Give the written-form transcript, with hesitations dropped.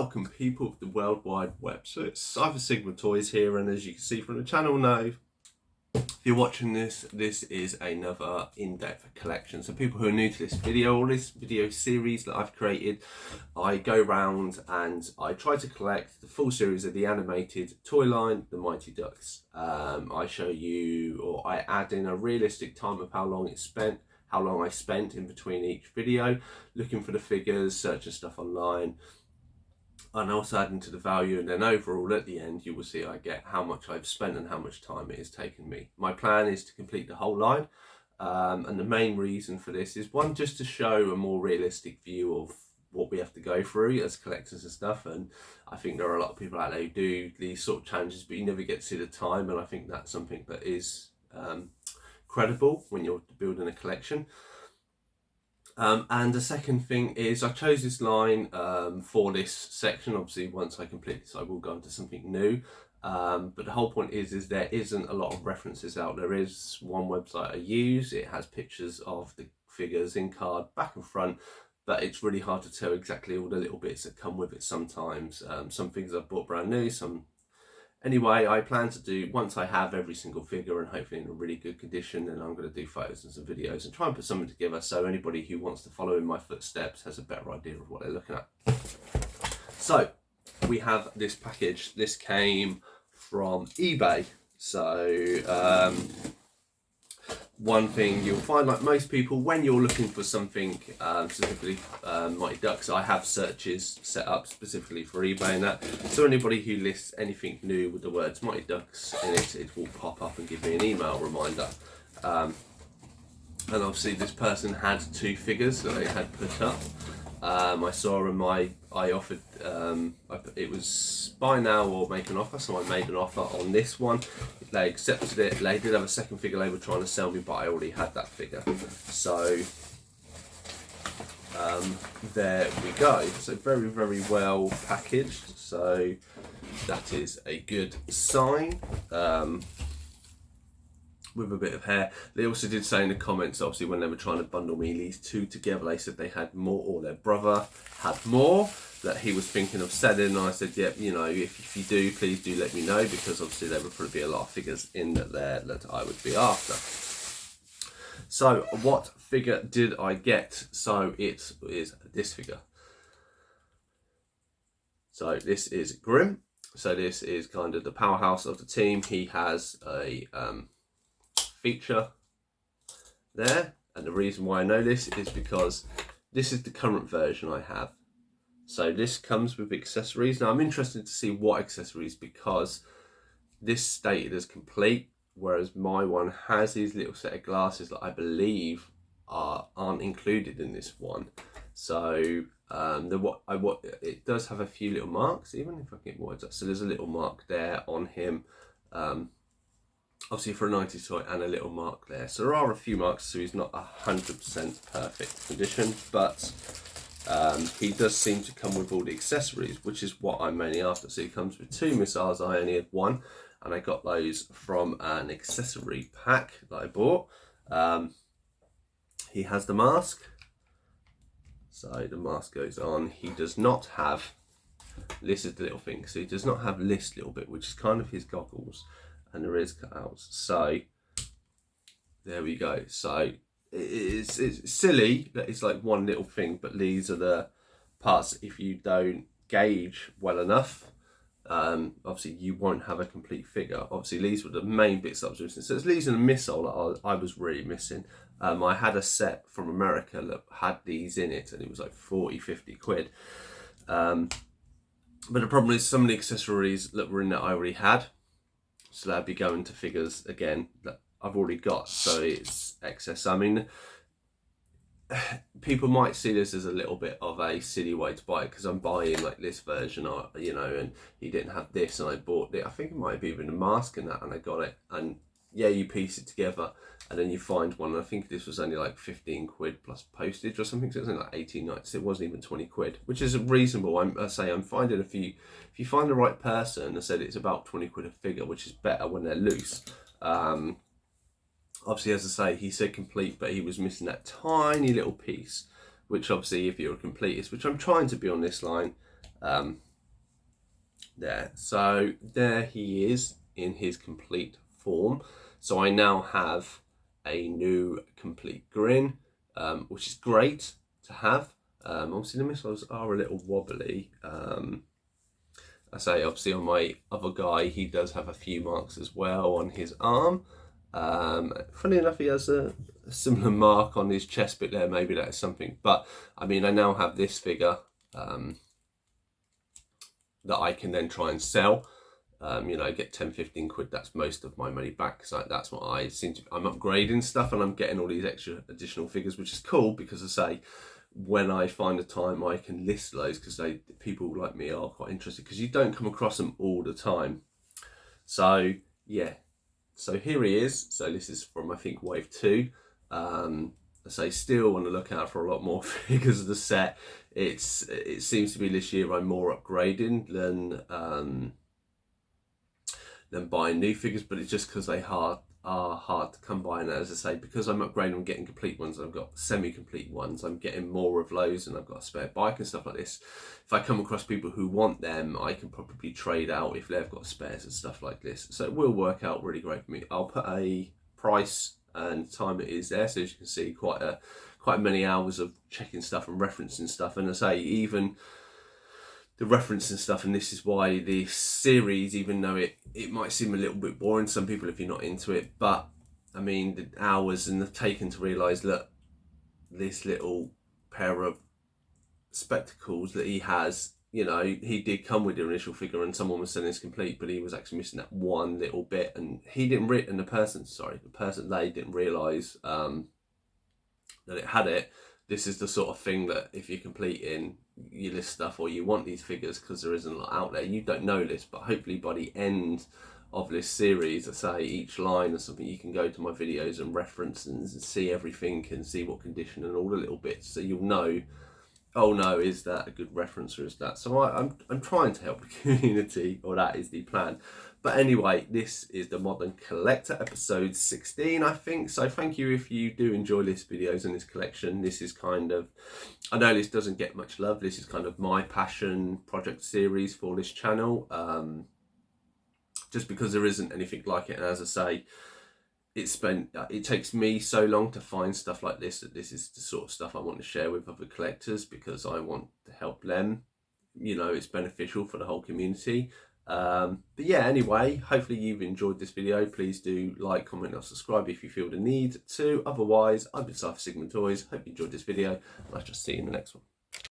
Welcome people of the World Wide Web. So it's Cypher Sigma Toys here, and as you can see from the channel now, if you're watching this is another in-depth collection. So people who are new to this video or this video series that I've created, I go round and I try to collect the full series of the animated toy line, the Mighty Ducks. I show you, or I add in a realistic time of how long I spent in between each video, looking for the figures, searching stuff online, and also adding to the value, and then overall at the end you will see I get how much I've spent and how much time it has taken me. My plan is to complete the whole line, and the main reason for this is one, just to show a more realistic view of what we have to go through as collectors and stuff. And I think there are a lot of people out there who do these sort of challenges but you never get to see the time, and I think that's something that is credible when you're building a collection. And the second thing is I chose this line for this section. Obviously once I complete this I will go into something new, but the whole point is there isn't a lot of references out. There is one website I use, it has pictures of the figures in card back and front, but it's really hard to tell exactly all the little bits that come with it sometimes. Some things I've bought brand new, some... Anyway, I plan to do, once I have every single figure and hopefully in a really good condition, and I'm going to do photos and some videos and try and put something together so anybody who wants to follow in my footsteps has a better idea of what they're looking at. So we have this package. This came from eBay. So one thing you'll find, like most people, when you're looking for something, specifically Mighty Ducks, I have searches set up specifically for eBay and that. So anybody who lists anything new with the words Mighty Ducks in it, it will pop up and give me an email reminder. And obviously this person had two figures that they had put up. I saw in I offered, it was buy now or make an offer, so I made an offer on this one. They accepted it. They did have a second figure they were trying to sell me, but I already had that figure. So there we go. So very, very well packaged. So that is a good sign. With a bit of hair. They also did say in the comments, obviously when they were trying to bundle me these two together, they said they had more, or their brother had more that he was thinking of selling. And I said, yep, you know, if you do, please do let me know, because obviously there would probably be a lot of figures in there that I would be after. So what figure did I get? So it is this figure. So this is Grimm. So this is kind of the powerhouse of the team. He has a feature there, and the reason why I know this is because this is the current version I have. So this comes with accessories. Now I'm interested to see what accessories, because this stated as complete, whereas my one has these little set of glasses that I believe aren't included in this one. So it does have a few little marks, even if I can get words up. So there's a little mark there on him, obviously for a 90s toy, and a little mark there. So there are a few marks, so he's not 100% perfect condition, but he does seem to come with all the accessories, which is what I'm mainly after. So he comes with two missiles. I only had one, and I got those from an accessory pack that I bought. He has the mask. So the mask goes on. He does not have, this is the little thing, so he does not have this little bit, which is kind of his goggles. And there is cutouts. So there we go. So it's silly that it's like one little thing, but these are the parts, if you don't gauge well enough, obviously you won't have a complete figure. Obviously these were the main bits that I was missing. So it's these and a missile that I was really missing. I had a set from America that had these in it, and it was like 40-50 quid. But the problem is some of the accessories that were in there I already had. So that'd be going to figures again that I've already got, so it's excess. I mean, people might see this as a little bit of a silly way to buy it, because I'm buying like this version, you know, and he didn't have this, and I bought it. I think it might have even a mask in that, and I got it. And yeah, you piece it together, and then you find one. And I think this was only like 15 quid plus postage or something. So it was only like 18 nights. It wasn't even 20 quid, which is reasonable. I say I'm finding a few. If you find the right person, I said it's about 20 quid a figure, which is better when they're loose. Obviously, as I say, he said complete, but he was missing that tiny little piece, which obviously if you're a completist, which I'm trying to be on this line, there. So there he is in his complete form. So I now have a new complete grin, which is great to have. Obviously the missiles are a little wobbly. I say obviously on my other guy, he does have a few marks as well on his arm. Funny enough, he has a similar mark on his chest bit there. Maybe that is something. But I mean, I now have this figure that I can then try and sell. You know, get 10-15 quid. That's most of my money back, because that's what I seem to. I'm upgrading stuff and I'm getting all these extra additional figures, which is cool, because I say, when I find a time I can list those, because people like me are quite interested, because you don't come across them all the time. So yeah, so here he is. So this is from, I think, wave 2. I say still on the lookout for a lot more figures of the set. It seems to be this year I'm more upgrading than buying new figures, but it's just because they are hard to come by. And as I say, because I'm upgrading, I'm getting complete ones, I've got semi-complete ones, I'm getting more of those, and I've got a spare bike and stuff like this. If I come across people who want them, I can probably trade out if they've got spares and stuff like this. So it will work out really great for me. I'll put a price and time it is there, so as you can see, quite many hours of checking stuff and referencing stuff. And I say, even the reference and stuff, and this is why this series, even though it might seem a little bit boring to some people if you're not into it, but I mean, the hours and the taken to realise that this little pair of spectacles that he has, you know, he did come with the initial figure and someone was selling this complete, but he was actually missing that one little bit, and he didn't and the person they didn't realise that it had it. This is the sort of thing that if you're completing your list stuff, or you want these figures, because there isn't a lot out there, you don't know this, but hopefully by the end of this series, I say each line or something, you can go to my videos and reference and see everything and see what condition and all the little bits, so you'll know, oh no, is that a good reference or is that? So I'm trying to help the community, or that is the plan. But anyway, this is the Modern Collector, episode 16, I think. So thank you if you do enjoy this videos and this collection. This is kind of, I know this doesn't get much love. This is kind of my passion project series for this channel. Just because there isn't anything like it. And as I say, it takes me so long to find stuff like this, that this is the sort of stuff I want to share with other collectors, because I want to help them. You know, it's beneficial for the whole community. But yeah, anyway, hopefully you've enjoyed this video. Please do like, comment or subscribe if you feel the need to. Otherwise, I've been Cypher Sigma Toys. Hope you enjoyed this video, and I'll just see you in the next one.